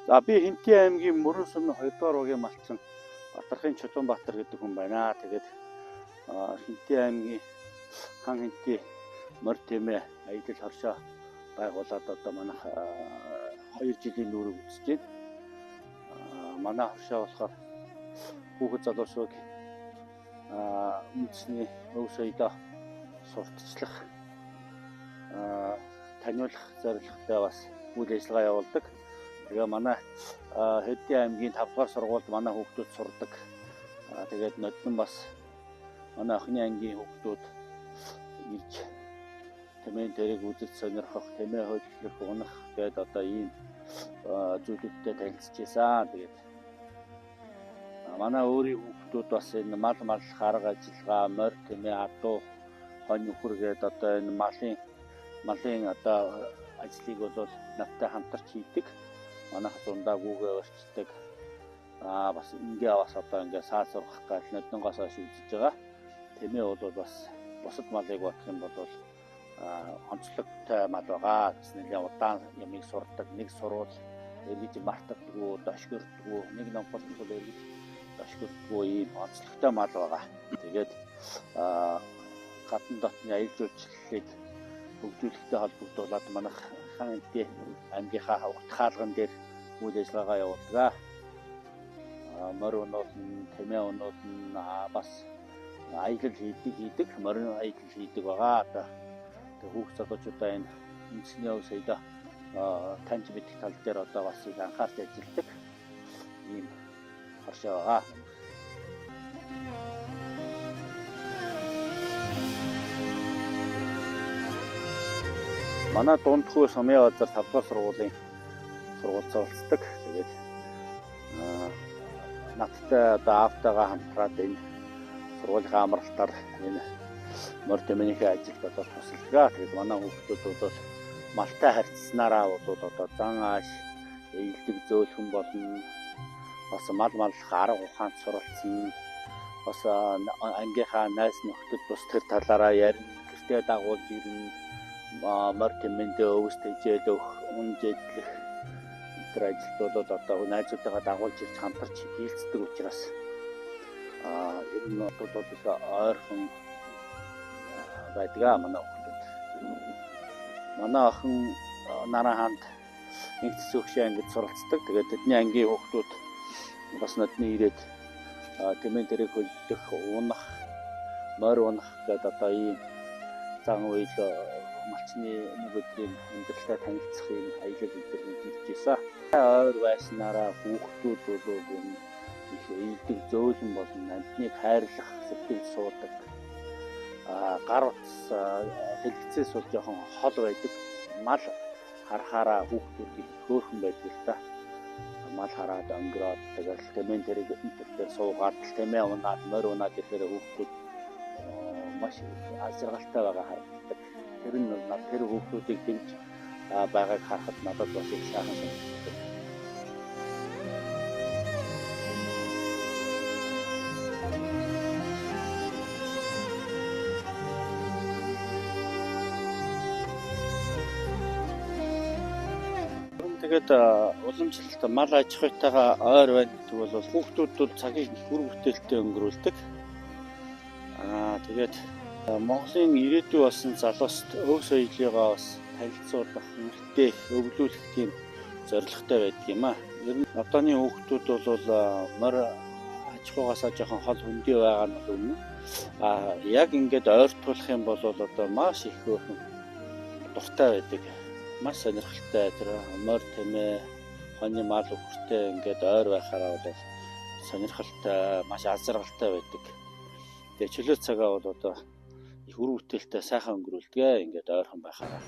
За би Хинтээ аймгийн Мөрөн сумын 2 дугаар багийн малчин Батархын Чулуунбаатар гэдэг хүн байна. Тэгээд Хинтээ аймгийн хан Хинтээ морь тэмээ аялал хоршоо байгуулад одоо манайх 2 жилийн нүүрийг үзэж байна. Манай хоршоо болохоор хүүхэд залуучууд үндэсний өв соёлоо сурталчлах таниулах зорилготой бас үйл ажиллагаа явуулдаг. Тэгээ манай Хэдийн аймгийн 5 дугаар сургуульд манай хүүхдүүд сурдаг. Тэгээд нодон бас манай охины ангийн хүүхдүүд ирж тэмээн тэрэг үзэж сонирхох, тэмээ хөдлөх, унах гэдэг одоо ийм зүйлүүдтэй танилцчихсан. Тэгээд манай өөрийн хүүхдүүд бас энэ мал харга ажиллагаа, морь тэмээ, адуу, хонь нөхөр гэдэг одоо энэ малын одоо ажлыг бол надтай хамтарч хийдэг. Манайх дундаа гүүгээ өрчдөг. Бас ингээ бас одоо ингээ саа сургах гал нодонгоос хойш үзэж байгаа. Тэмээ бол бас бусад малыг бодох юм бол онцлогтой мал байгаа. Нэлээд удаан ямыг сурдаг, нэг сурвал эргэж мартагдгүй, дошгирдгүй, нэг номхолтол эргэж дошгирдгүй ийм онцлогтой мал байгаа. Тэгээд гадна дотны аялал жуулчлалыг хөгжүүлэхтэй холбогдуулаад манайх хан Хинтээ аймгийнхаа утгаалган дээр үйл ажиллагаа явуулдаг. Морь унуулна, тэмээ унуулна, бас аялал хийдэг, морин аялал хийдэг байгаа. Тэгээ хүүхд залуучуудаа энэ үндэсний өв соёлоо таньж мэдэх тал дээр одоо бас их анхаарч ажилладаг ийм хоршоо байгаа. Манай дундхүү сумын базар 5 дугаар сургуулийн сургууль цолцдог. Тэгээд надтай одоо аавтайгаа хамтраад энэ сургуулийн амралтаар энэ морь тэмээний ажилд одоо тусалдаг. Тэгээд манай хүүхдүүд бол малтай харьцснараа бол одоо зан ааш, эелдэг зөөлхөн болно. Бас мал арга ухаанд суралцсан. Бас ангийнхаа найз нөхдөд бус тэр талаараа ярина, гэртээ дагуулж ирнэ. Морь тэмээндээ өвс тэжээл өгөх, унжээдлэх тэр ажилтнууд одоо найзуудтайгаа дагуулж ирж хамтарч хийлцдэг учраас ер нь бол ойрхон байдаг манай хүүхдүүд. Манай охин Наран хаанд нэг цэцүүгшээ ангид суралцдаг. Тэгээд тэдний ангийн хүүхдүүд бас нодны ирээд тэмээн тэрэг хөлдөх, унах, морь унах гэдэг одоо ийм зан үйл малчны нэг өдрийн амьдралтай танилцах юм аялал өдрөнд ирж байсан. Ойр байснараа хүүхдүүд бол их эелдэг зөөлөн болон амьтныг хайрлах сэтгэл суудаг. Гар утас хэлгэцээс бол жоохон хол байдаг. Мал харахаараа хүүхдүүд их хөөрхөн байдаг л да. Мал хараад өнгөрөөд тэгэл тэмээн тэрэг дээр суугаад тэмээ унаад морь унаад ирэхээр хүүхдүүд маш азаргалтай байгаа харагддаг. Тэр нь тэр хүүхдүүдийг дэмж байгааг харахад надад бас их сайхан санагддаг. Тэгээд уламжлалт мал аж ахуйтайгаа ойр байна гэдэг бол хүүхдүүд бол цагийг үр бүтээлтэй өнгөрүүлдэг. Тэгээд Монголын ирээдүй болсон залууст өв соёлыгаа бас танилцуулах, үлдээх, өвлүүлэх тийм зорилготой байдаг юм аа. Ер нь одооны хүүхдүүд бол морь аж ахуйгаасаа жоохон хол хөндөй байгаа нь үнэн. Яг ингээд ойртуулах юм бол одоо маш их хөөрхөн дуртай байдаг. Маш сонирхолтой тэр морь тэмээ, хоньны мал өхөртэй ингээд ойр байхаараа бол сонирхолтой, маш азаргалтай байдаг. Тэгээ чөлөө цагаа бол одоо их үр бүтээлтэй сайхан өнгөрүүлдэг ингээд ойрхон байхаараа.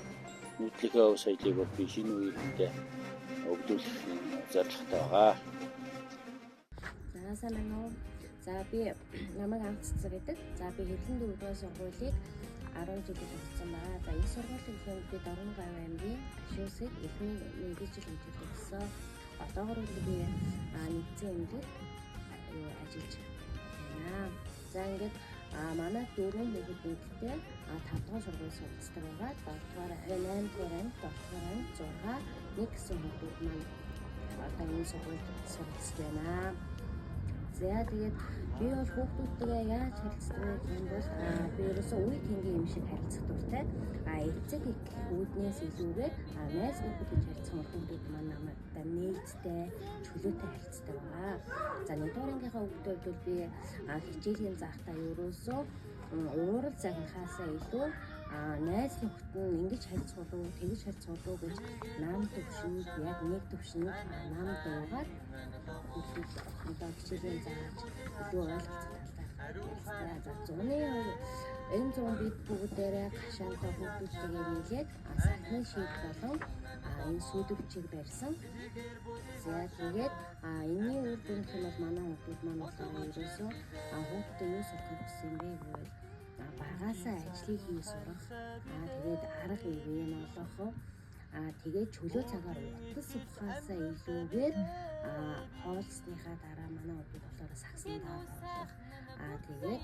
Нийтлэгээ өв соёлыг бол би шинэ үеиндээ өвлүүлэх зорилготой байгаа. За сайн байна уу? За би намайг анх цэцэг гэдэг. За би Хэдэн 4 дугаар сургуулийг 10 жилийн төгссөн байгаа. За энэ сургуулийн хэм би Дорногов аймгийн Ашуусыг эхний нэгжил үзүүлсэн. Одоогор би нэгдсэн эмнэлэгт ажиллаж байна. За ингээд манай 4 хүүхэд нэгдтэй 5 дугаар сургууль суралцдаг байгаа. 7 дугаар, 8 дугаар, 7 дугаар, 6 нэг гэсэн хүүхдүүд маань одоо энэ сургуульд суралцж байна. За тэгээд би бол хүүхдүүдтэйгээ яаж харилцдаг вэ гэх юм бол би ерөөсөө үе тэнгийн юм шиг харилцах дуртай. Эцэг их үүднээс илүүгээр найз нөхөд гэж харилцсан хүүхдүүд маань намайг нээлттэй, чөлөөтэй харилцдаг байгаа. За нэгдүгээр ангийнхаа хүүхдүүд бол би хичээлийн заахтаа ерөөсөө уурал загнахаасаа илүү найз нөхөд нь ингэж харьцуулах уу, тэгж харьцуулах уу гэж нам төвшөнд яг нэг төвшөнд нам дуугаад одоо хичээлийн зааж илүү ойлголцох талаар. За зуны энэ зун бид бүгдээрээ гашаантай хүүхдүүдтэйгээ нийлээд сахны шийд болон энэ сүдвчийг барьсан. За тэгээд энэний үр дүнд нь бол манай хүүхдүүд маань болохоор ерөөсөө хүүхдээ юу сурах гэсэн юм бэ гэвэл багаасаа ажлыг хий сурах, тэгээд арга ивэн олох, тэгээд чөлөө цагаар утас ухаасаа илүүгээр хоолсныхаа дараа манай хүүхдүүд болохоор сагсан даалгавар болох. Тэгээд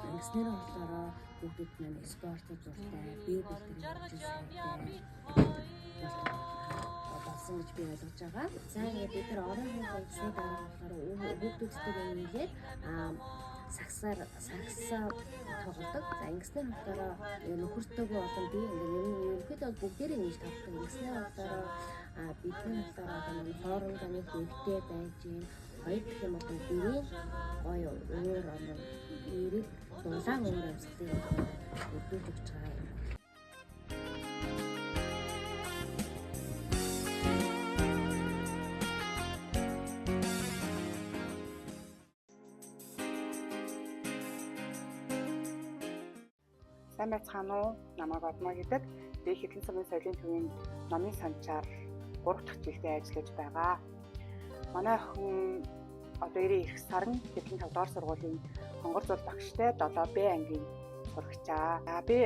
ангиснэр болохоор хүүхдүүд маань спортод дуртай, бие бэлтгэл сайтай болсон гэж би ойлгож байгаа. За ингээд бид нар орон хэмжээний дараа болохоор хүүхдүүдтэйгээ нийлээд сагсаар тоглодог. За ангиснэр болохоор нөхөртөөгөө болон би ингээд ерөнхийдөө бүгдээрээ нийлж тоглодог. Ангиснэр болохоор бидний болохоор одоо хоорондоо нэг өвдөө байж гин хоёр гэх юм бол гэрийн гоё өөр эрэг дулаан өөр амьсгалыг өдөөж өгч байгаа юм. Сайн байцгаана уу? Намайг Одмоо гэдэг. Би Хэдэн цагийн соёлын төвийн номын санчаар 3 дахь жилдээ ажиллаж байгаа. Манай охин одоо ирэх сарн Хэдэн 5 дугаар сургуулийн хонгор зур багштай 7Б ангийн сурагчаа. Би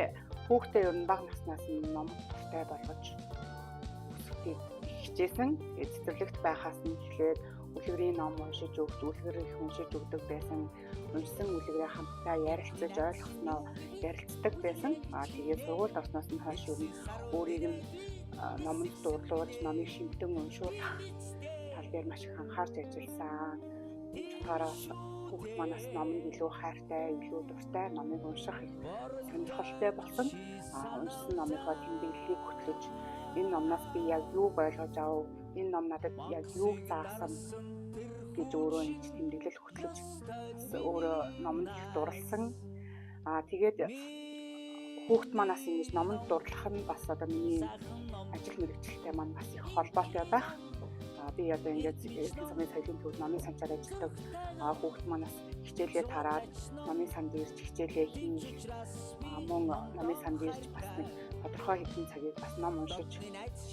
хүүхдээ ер нь бага наснаас нь ном туртай болгож өсгөхийг хичээсэн. Цэцэрлэгт байхаас нь эхлээд үлгэрийн ном уншиж өгч, үлгэр их уншиж өгдөг байсан. Уншсан үлгэрээ хамтдаа ярилцаж ойлгосноо ярилцдаг байсан. Тэгээд сургуульд орсноос нь хойш өөрийг нь номонд дуурлуулж, номыг шимтэн уншуулах тал дээр маш их анхаарч ажилласан. Чухаараа хүүхд манаас номонд илүү хайртай, илүү дуртай, номыг унших их сонирхолтой болсон. Уншсан номынхоо тэмдэглэлийг хөтлөж, энэ номнаас би яг юуг ойлгож авав, энэ ном надад яг юуг заасан гэж өөрөө нэг тэмдэглэл хөтлөж өөрөө номонд их дурлсан. Тэгээд хүүхд манаас ингэж номонд дурлах нь бас одоо миний ажил мэргэжилтэй маань бас их холбоотой байх. Би одоо ингээд Хэдэн цагийн соёлын төвд номын санчаар ажилладаг хүүхд манаас хичээлээ тараад номын санд ирж хичээлээ хийх, мөн номын санд ирж бас нэг тодорхой хэдэн цагийг бас ном уншиж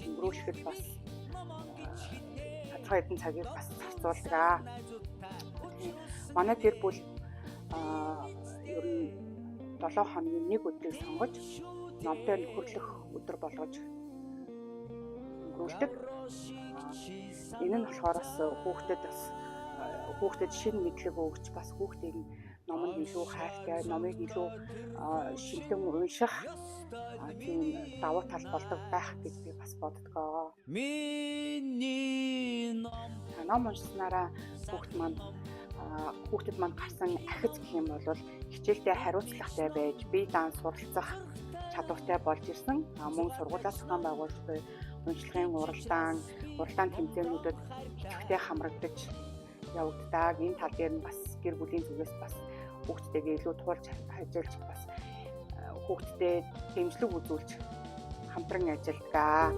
өнгөрүүлэхэд бас тодорхой хэдэн цагийг бас зарцуулдаг. Манай гэр бүл ер нь 7 хоногийн нэг өдрийг сонгож номтой нөхөрлөх өдөр болгож өнгөрүүлдэг. Энэ нь болохоор бас хүүхдэд шинэ мэдлэг өгч бас хүүхдийг номонд илүү хайртай, номыг илүү шимтэн унших тийм давуу тал болдог байх гэж би бас боддгоо. Ном уншсанараа хүүхдэд манд гарсан ахиц гэх юм бол хичээлдээ хариуцлагатай байж, бие даан суралцах чадвартай болж ирсэн. Мөн сургуулиас зохион байгуулж буй уншлагын уралдаан тэмцээнүүдэд идэвхтэй хамрагдаж явагддаг. Энэ тал дээр нь бас гэр бүлийн зүгээс бас хүүхдтэйгээ илүү туулж ажиллаж бас хүүхдэд дэмжлэг үзүүлж хамтран ажилладаг.